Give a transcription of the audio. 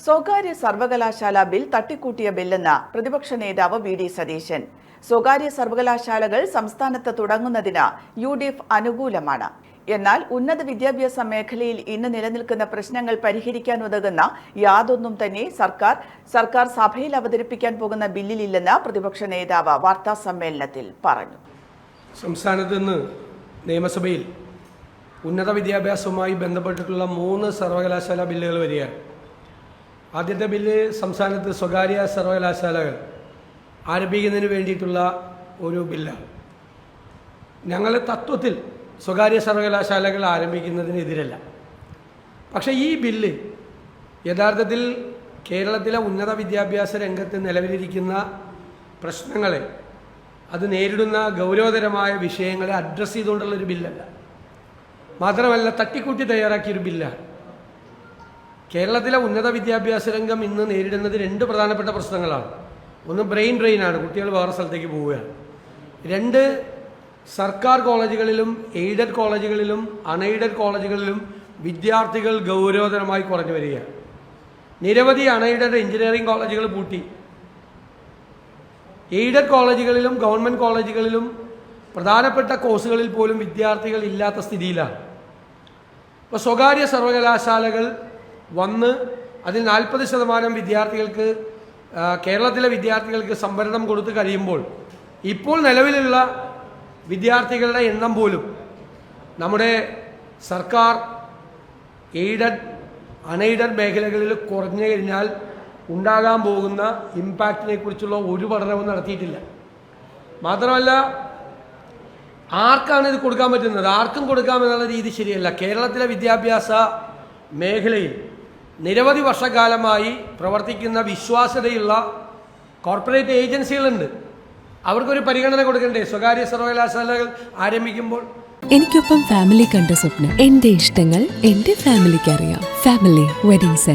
സ്വകാര്യ സർവകലാശാല ബിൽ തട്ടിക്കൂട്ടിയ ബില്ലെന്ന് പ്രതിപക്ഷ നേതാവ് വി.ഡി. സതീശൻ. സ്വകാര്യ സർവകലാശാലകൾ സംസ്ഥാനത്ത് തുടങ്ങുന്നതിന് യു.ഡി.എഫ് അനുകൂലമാണ്. എന്നാൽ ഉന്നത വിദ്യാഭ്യാസ മേഖലയിൽ ഇന്ന് നിലനിൽക്കുന്ന പ്രശ്നങ്ങൾ പരിഹരിക്കാനുതകുന്ന യാതൊന്നും തന്നെ സർക്കാർ സഭയിൽ അവതരിപ്പിക്കാൻ പോകുന്ന ബില്ലിലില്ലെന്ന് പ്രതിപക്ഷ നേതാവ് വാർത്താസമ്മേളനത്തിൽ പറഞ്ഞു. സംസ്ഥാനത്ത് നിന്ന് നിയമസഭയിൽ ഉന്നത വിദ്യാഭ്യാസവുമായി ബന്ധപ്പെട്ടിട്ടുള്ള 3 സർവകലാശാല ബില്ലുകൾ വരികയാണ്. ആദ്യത്തെ ബില്ല് സംസ്ഥാനത്ത് സ്വകാര്യ സർവകലാശാലകൾ ആരംഭിക്കുന്നതിന് വേണ്ടിയിട്ടുള്ള ഒരു ബില്ലാണ്. ഞങ്ങൾ തത്വത്തിൽ സ്വകാര്യ സർവകലാശാലകൾ ആരംഭിക്കുന്നതിനെതിരല്ല. പക്ഷേ ഈ ബില്ല് യഥാർത്ഥത്തിൽ കേരളത്തിലെ ഉന്നത വിദ്യാഭ്യാസ രംഗത്ത് നിലവിലിരിക്കുന്ന പ്രശ്നങ്ങളെ, അത് നേരിടുന്ന ഗൗരവതരമായ വിഷയങ്ങളെ അഡ്രസ്സ് ചെയ്തുകൊണ്ടുള്ളൊരു ബില്ലല്ല. മാത്രമല്ല, തട്ടിക്കൂട്ടി തയ്യാറാക്കിയൊരു ബില്ലാണ്. കേരളത്തിലെ ഉന്നത വിദ്യാഭ്യാസ രംഗം ഇന്ന് നേരിടുന്നത് 2 പ്രധാനപ്പെട്ട പ്രശ്നങ്ങളാണ്. ഒന്ന് ബ്രെയിൻ ഡ്രെയിനാണ്, കുട്ടികൾ വേറെ സ്ഥലത്തേക്ക് പോവുകയാണ്. 2, സർക്കാർ കോളേജുകളിലും എയ്ഡഡ് കോളേജുകളിലും അൺഎയ്ഡഡ് കോളേജുകളിലും വിദ്യാർത്ഥികൾ ഗൗരവതരമായി കുറഞ്ഞു വരികയാണ്. നിരവധി അൺഎയ്ഡഡ് എഞ്ചിനീയറിംഗ് കോളേജുകൾ പൂട്ടി. എയ്ഡഡ് കോളേജുകളിലും ഗവൺമെൻറ് കോളേജുകളിലും പ്രധാനപ്പെട്ട കോഴ്സുകളിൽ പോലും വിദ്യാർത്ഥികൾ ഇല്ലാത്ത സ്ഥിതിയിലാണ്. ഇപ്പോൾ സ്വകാര്യ സർവകലാശാലകൾ വന്ന് അതിൽ 40% വിദ്യാർത്ഥികൾക്ക്, കേരളത്തിലെ വിദ്യാർത്ഥികൾക്ക് സംവരണം കൊടുത്തു കഴിയുമ്പോൾ ഇപ്പോൾ നിലവിലുള്ള വിദ്യാർത്ഥികളുടെ എണ്ണം പോലും നമ്മുടെ സർക്കാർ എയ്ഡഡ് അൺഎയ്ഡഡ് മേഖലകളിൽ കുറഞ്ഞു കഴിഞ്ഞാൽ ഉണ്ടാകാൻ പോകുന്ന ഇമ്പാക്റ്റിനെ കുറിച്ചുള്ള ഒരു പഠനവും നടത്തിയിട്ടില്ല. മാത്രമല്ല, ആർക്കാണ് ഇത് കൊടുക്കാൻ പറ്റുന്നത്? ആർക്കും കൊടുക്കാമെന്നുള്ള രീതി ശരിയല്ല. കേരളത്തിലെ വിദ്യാഭ്യാസ മേഖലയിൽ നിരവധി വർഷക്കാലമായി പ്രവർത്തിക്കുന്ന വിശ്വാസ്യതയുള്ള കോർപ്പറേറ്റ് ഏജൻസികളുണ്ട്. അവർക്കൊരു പരിഗണന കൊടുക്കണ്ടേ സ്വകാര്യ സർവകലാശാലകൾ ആരംഭിക്കുമ്പോൾ? എനിക്കൊപ്പം ഫാമിലി കണ്ട സ്വപ്നം. എന്റെ ഇഷ്ടങ്ങൾ എന്റെ ഫാമിലിക്ക് അറിയാം. Family wedding centre.